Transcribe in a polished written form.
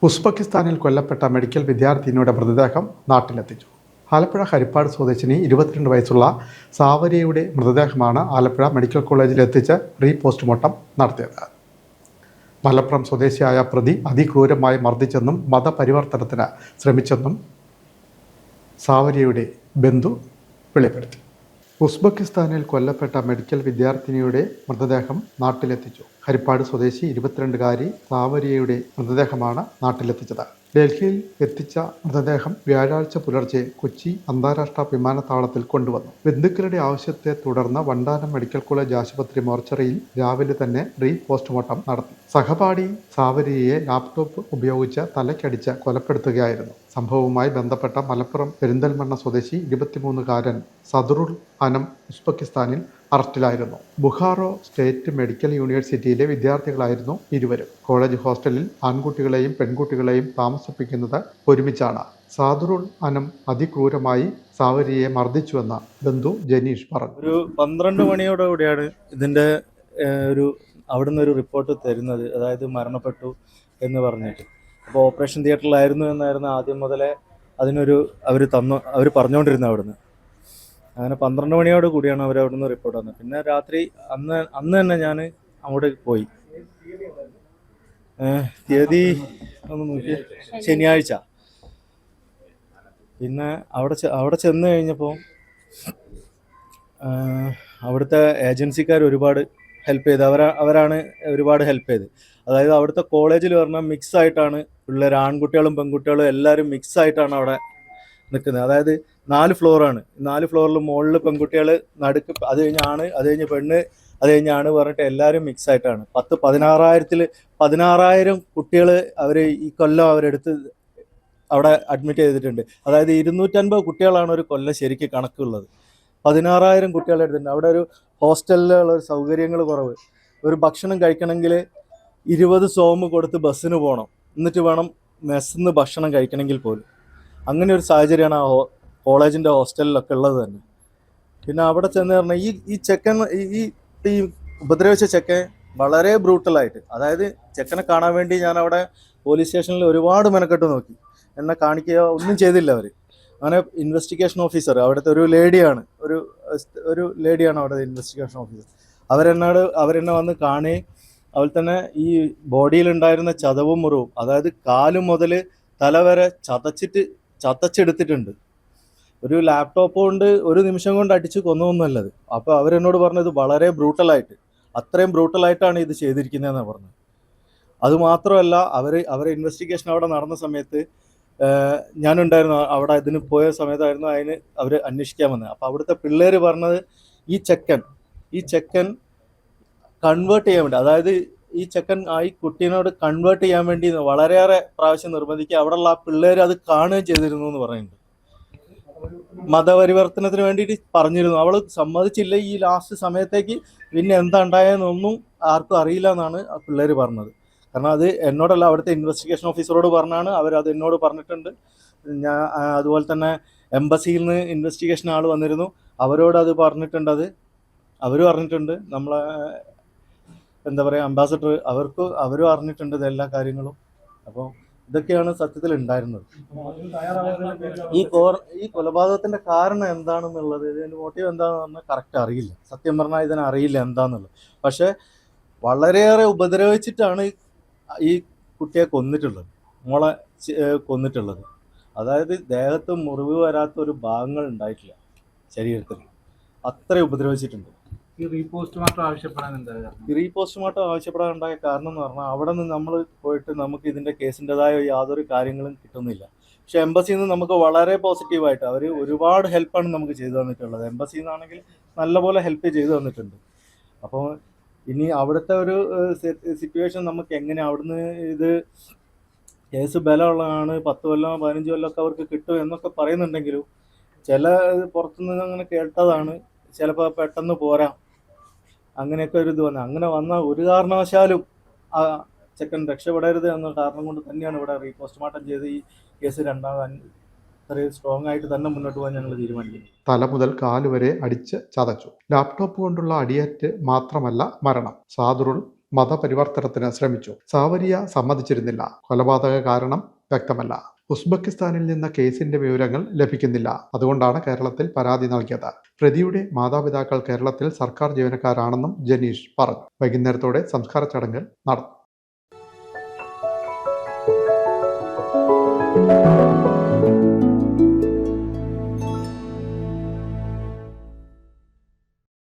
ഉസ്ബെക്കിസ്ഥാനിൽ കൊല്ലപ്പെട്ട മെഡിക്കൽ വിദ്യാർത്ഥിനിയുടെ മൃതദേഹം നാട്ടിലെത്തിച്ചു. ആലപ്പുഴ ഹരിപ്പാട് സ്വദേശിനി 22 വയസ്സുള്ള സാവരിയയുടെ മൃതദേഹമാണ് ആലപ്പുഴ മെഡിക്കൽ കോളേജിൽ എത്തിച്ച് പോസ്റ്റ്മോർട്ടം നടത്തിയത്. മലപ്പുറം സ്വദേശിയായ പ്രതി അതിക്രൂരമായി മർദ്ദിച്ചെന്നും മതപരിവർത്തനത്തിന് ശ്രമിച്ചെന്നും സാവരിയയുടെ ബന്ധു വെളിപ്പെടുത്തി. ഉസ്ബെക്കിസ്ഥാനിൽ കൊല്ലപ്പെട്ട മെഡിക്കൽ വിദ്യാർത്ഥിനിയുടെ മൃതദേഹം നാട്ടിലെത്തിച്ചു. ഹരിപ്പാട് സ്വദേശി 22-കാരി സാവരിയയുടെ മൃതദേഹമാണ് നാട്ടിലെത്തിച്ചത്. ഡൽഹിയിൽ എത്തിച്ച മൃതദേഹം വ്യാഴാഴ്ച പുലർച്ചെ കൊച്ചി അന്താരാഷ്ട്ര വിമാനത്താവളത്തിൽ കൊണ്ടുവന്നു. ബന്ധുക്കളുടെ ആവശ്യത്തെ തുടർന്ന് വണ്ടാനം മെഡിക്കൽ കോളേജ് ആശുപത്രി മോർച്ചറിയിൽ രാവിലെ തന്നെ പോസ്റ്റ്മോർട്ടം നടത്തി. സഹപാഠി സാവരിയയെ ലാപ്ടോപ്പ് ഉപയോഗിച്ച് തലയ്ക്കടിച്ച് കൊലപ്പെടുത്തുകയായിരുന്നു. സംഭവവുമായി ബന്ധപ്പെട്ട മലപ്പുറം പെരിന്തൽമണ്ണ സ്വദേശി 23-കാരൻ സദറുൽ അനം ഉസ്ബെക്കിസ്ഥാനിൽ അറസ്റ്റിലായിരുന്നു. ബുഖാറോ സ്റ്റേറ്റ് മെഡിക്കൽ യൂണിവേഴ്സിറ്റിയിലെ വിദ്യാർത്ഥികളായിരുന്നു ഇരുവരും. കോളേജ് ഹോസ്റ്റലിൽ ആൺകുട്ടികളെയും പെൺകുട്ടികളെയും താമസിപ്പിക്കുന്നത് ഒരുമിച്ചാണ്. സാദറുൽ അനം അതിക്രൂരമായി സാവരിയെ മർദ്ദിച്ചുവെന്ന് ബന്ധു ജനീഷ് പറഞ്ഞു. ഒരു 12 മണിയോടുകൂടിയാണ് ഇതിൻ്റെ അവിടുന്ന് ഒരു റിപ്പോർട്ട് തരുന്നത്, അതായത് മരണപ്പെട്ടു എന്ന് പറഞ്ഞിട്ട്. അപ്പോൾ ഓപ്പറേഷൻ തിയേറ്ററിലായിരുന്നു എന്നായിരുന്നു ആദ്യം മുതലേ അവർ പറഞ്ഞുകൊണ്ടിരുന്നത് അവിടുന്ന്. അങ്ങനെ 12 മണിയോട് കൂടിയാണ് അവർ അവിടുന്ന് റിപ്പോർട്ട് വന്നത്. പിന്നെ രാത്രി അന്ന് തന്നെ ഞാൻ അങ്ങോട്ട് പോയി. തീയതി ഒന്ന് നോക്കി, ശനിയാഴ്ച. പിന്നെ അവിടെ ചെന്ന് കഴിഞ്ഞപ്പോൾ അവിടുത്തെ ഏജൻസിക്കാർ ഒരുപാട് ഹെൽപ്പ് ചെയ്ത്. അവരാണ് ഒരുപാട് ഹെൽപ്പ് ചെയ്ത്. അതായത് അവിടുത്തെ കോളേജിൽ പറഞ്ഞാൽ മിക്സ് ആയിട്ടാണ് പിള്ളേർ, ആൺകുട്ടികളും പെൺകുട്ടികളും എല്ലാവരും മിക്സ് ആയിട്ടാണ് അവിടെ നിൽക്കുന്നത്. അതായത് 4 ഫ്ലോറാണ്. 4 ഫ്ലോറിൽ മുകളിൽ പെൺകുട്ടികൾ, നടുക്ക്, അത് കഴിഞ്ഞ് പെണ്ണ്, അത് കഴിഞ്ഞാണ് പറഞ്ഞിട്ട് എല്ലാവരും മിക്സ് ആയിട്ടാണ്. 16,000 കുട്ടികൾ അവർ ഈ കൊല്ലം അവരെടുത്ത് അവിടെ അഡ്മിറ്റ് ചെയ്തിട്ടുണ്ട്. അതായത് 250 കുട്ടികളാണ് ഒരു കൊല്ലം ശരിക്കും കണക്കുള്ളത്. 16,000 കുട്ടികളെ എടുത്തിട്ടുണ്ട്. അവിടെ ഒരു ഹോസ്റ്റലിലുള്ള സൗകര്യങ്ങൾ കുറവ്. ഒരു ഭക്ഷണം കഴിക്കണമെങ്കിൽ 20 സോമ് കൊടുത്ത് ബസ്സിന് പോകണം. എന്നിട്ട് വേണം മെസ്സിൽ നിന്ന് ഭക്ഷണം കഴിക്കണമെങ്കിൽ പോലും. അങ്ങനെ ഒരു സാഹചര്യമാണ് ആ കോളേജിൻ്റെ ഹോസ്റ്റലിലൊക്കെ ഉള്ളത് തന്നെ. പിന്നെ അവിടെ ചെന്ന് പറഞ്ഞാൽ ഈ ചെക്കൻ, ഈ ഉപദ്രവിച്ച ചെക്കൻ വളരെ ബ്രൂട്ടലായിട്ട്, അതായത് ചെക്കനെ കാണാൻ വേണ്ടി ഞാൻ അവിടെ പോലീസ് സ്റ്റേഷനിൽ ഒരുപാട് മെനക്കെട്ട് നോക്കി. എന്നെ കാണിക്കുക ഒന്നും ചെയ്തില്ല അവർ. അങ്ങനെ ഇൻവെസ്റ്റിഗേഷൻ ഓഫീസർ, അവിടുത്തെ ഒരു ലേഡിയാണ് അവിടുത്തെ ഇൻവെസ്റ്റിഗേഷൻ ഓഫീസർ. അവരെന്നെ വന്ന് കാണുകയും അതുപോലെ തന്നെ ഈ ബോഡിയിലുണ്ടായിരുന്ന ചതവും മുറിവും, അതായത് കാല് മുതൽ തല വരെ ചതച്ചെടുത്തിട്ടുണ്ട്. ഒരു ലാപ്ടോപ്പ് കൊണ്ട് ഒരു നിമിഷം കൊണ്ട് അടിച്ച് കൊന്നൊന്നുമല്ലത്. അപ്പോൾ അവരെന്നോട് പറഞ്ഞത് വളരെ അത്രയും ബ്രൂട്ടലായിട്ടാണ് ഇത് ചെയ്തിരിക്കുന്നതെന്നാണ് പറഞ്ഞത്. അതുമാത്രമല്ല, അവരെ ഇൻവെസ്റ്റിഗേഷൻ അവിടെ നടന്ന സമയത്ത് ഞാനുണ്ടായിരുന്നു. അവിടെ ഇതിന് പോയ സമയത്തായിരുന്നു അവർ അന്വേഷിക്കാൻ വന്നത്. അപ്പോൾ അവിടുത്തെ പിള്ളേർ പറഞ്ഞത് ഈ ചെക്കൻ കൺവേർട്ട് ചെയ്യാൻ വേണ്ടി, അതായത് ഈ ചെക്കൻ ഈ കുട്ടീനോട് കൺവേർട്ട് ചെയ്യാൻ വേണ്ടി വളരെയേറെ പ്രാവശ്യം നിർബന്ധിക്കുക. അവിടെയുള്ള ആ പിള്ളേർ അത് കാണുകയും ചെയ്തിരുന്നു എന്ന് പറയുന്നുണ്ട്. മതപരിവർത്തനത്തിന് വേണ്ടിയിട്ട് പറഞ്ഞിരുന്നു. അവൾ സമ്മതിച്ചില്ല. ഈ ലാസ്റ്റ് സമയത്തേക്ക് പിന്നെ എന്താ ഉണ്ടായെന്നൊന്നും ആർക്കും അറിയില്ല എന്നാണ് ആ പിള്ളേർ പറഞ്ഞത്. കാരണം അത് എന്നോടല്ല, അവിടുത്തെ ഇൻവെസ്റ്റിഗേഷൻ ഓഫീസറോട് പറഞ്ഞാണ്. അവരത് എന്നോട് പറഞ്ഞിട്ടുണ്ട്. അതുപോലെ തന്നെ എംബസിയിൽ നിന്ന് ഇൻവെസ്റ്റിഗേഷൻ ആൾ വന്നിരുന്നു, അവരോട് അത് പറഞ്ഞിട്ടുണ്ട്. അവരും അറിഞ്ഞിട്ടുണ്ട്. നമ്മളെ എന്താ പറയുക, അംബാസഡർ, അവരും അറിഞ്ഞിട്ടുണ്ട് ഇതെല്ലാ കാര്യങ്ങളും. അപ്പോൾ ഇതൊക്കെയാണ് സത്യത്തിൽ ഉണ്ടായിരുന്നത്. ഈ കൊലപാതകത്തിന്റെ കാരണം എന്താണെന്നുള്ളത്, ഇതിന്റെ മോട്ടീവ് എന്താണെന്ന് പറഞ്ഞാൽ കറക്റ്റ് അറിയില്ല. സത്യം പറഞ്ഞാൽ ഇതിനെ അറിയില്ല എന്താണെന്നുള്ളത്. പക്ഷെ വളരെയേറെ ഉപദ്രവിച്ചിട്ടാണ് ഈ കുട്ടിയെ മോളെ കൊന്നിട്ടുള്ളത്. അതായത് ദേഹത്ത് മുറിവ് വരാത്ത ഒരു ഭാഗങ്ങൾ ഉണ്ടായിട്ടില്ല ശരീരത്തിൽ. അത്രയും ഉപദ്രവിച്ചിട്ടുണ്ട്. ഈ റീപോസ്റ്റ്മോർട്ടം ആവശ്യപ്പെടാനുണ്ടായ കാരണം എന്ന് പറഞ്ഞാൽ, അവിടെ നിന്ന് നമ്മൾ പോയിട്ട് നമുക്ക് ഇതിൻ്റെ കേസിൻ്റെതായ യാതൊരു കാര്യങ്ങളും കിട്ടുന്നില്ല. പക്ഷെ എംബസിയിൽ നിന്ന് നമുക്ക് വളരെ പോസിറ്റീവായിട്ട് അവർ ഒരുപാട് ഹെൽപ്പാണ് നമുക്ക് ചെയ്തു തന്നിട്ടുള്ളത്. എംബസിയിൽ നിന്നാണെങ്കിൽ നല്ലപോലെ ഹെൽപ്പ് ചെയ്തു തന്നിട്ടുണ്ട്. അപ്പോൾ ഇനി അവിടുത്തെ ഒരു സിറ്റുവേഷൻ നമുക്ക് എങ്ങനെ അവിടുന്ന് ഇത് കേസ് ബലമുള്ളതാണ്, 10 കൊല്ലം 15 കൊല്ലമൊക്കെ അവർക്ക് കിട്ടും എന്നൊക്കെ പറയുന്നുണ്ടെങ്കിലും ചില പുറത്തുനിന്ന് അങ്ങനെ കേട്ടതാണ്. ചിലപ്പോൾ പെട്ടെന്ന് പോരാ, അങ്ങനെയൊക്കെ ഒരു ഇത് വന്നത്. അങ്ങനെ വന്നാൽ ഒരു കാരണവശാലും ആ ചെക്കൻ രക്ഷപ്പെടരുത് എന്ന കാരണം കൊണ്ട് തന്നെയാണ് ഇവിടെ പോസ്റ്റ്മോർട്ടം ചെയ്ത് ഈ കേസ് അത്രയും സ്ട്രോങ് ആയിട്ട് തന്നെ മുന്നോട്ട് പോകാൻ ഞങ്ങൾ തീരുമാനിക്കുന്നു. തല മുതൽ കാലുവരെ അടിച്ച് ചതച്ചു. ലാപ്ടോപ്പ് കൊണ്ടുള്ള അടിയേറ്റ് മാത്രമല്ല മരണം. സാദറുൽ മതപരിവർത്തനത്തിന് ശ്രമിച്ചു. സാവരിയ സമ്മതിച്ചിരുന്നില്ല. കൊലപാതക കാരണം വ്യക്തമല്ല. ഉസ്ബെക്കിസ്ഥാനിൽ നിന്ന് കേസിന്റെ വിവരങ്ങൾ ലഭിക്കുന്നില്ല. അതുകൊണ്ടാണ് കേരളത്തിൽ പരാതി നൽകിയത്. പ്രതിയുടെ മാതാപിതാക്കൾ കേരളത്തിൽ സർക്കാർ ജീവനക്കാരാണെന്നും ജനീഷ് പറഞ്ഞു. വൈകുന്നേരത്തോടെ സംസ്കാര ചടങ്ങ് നടന്നു.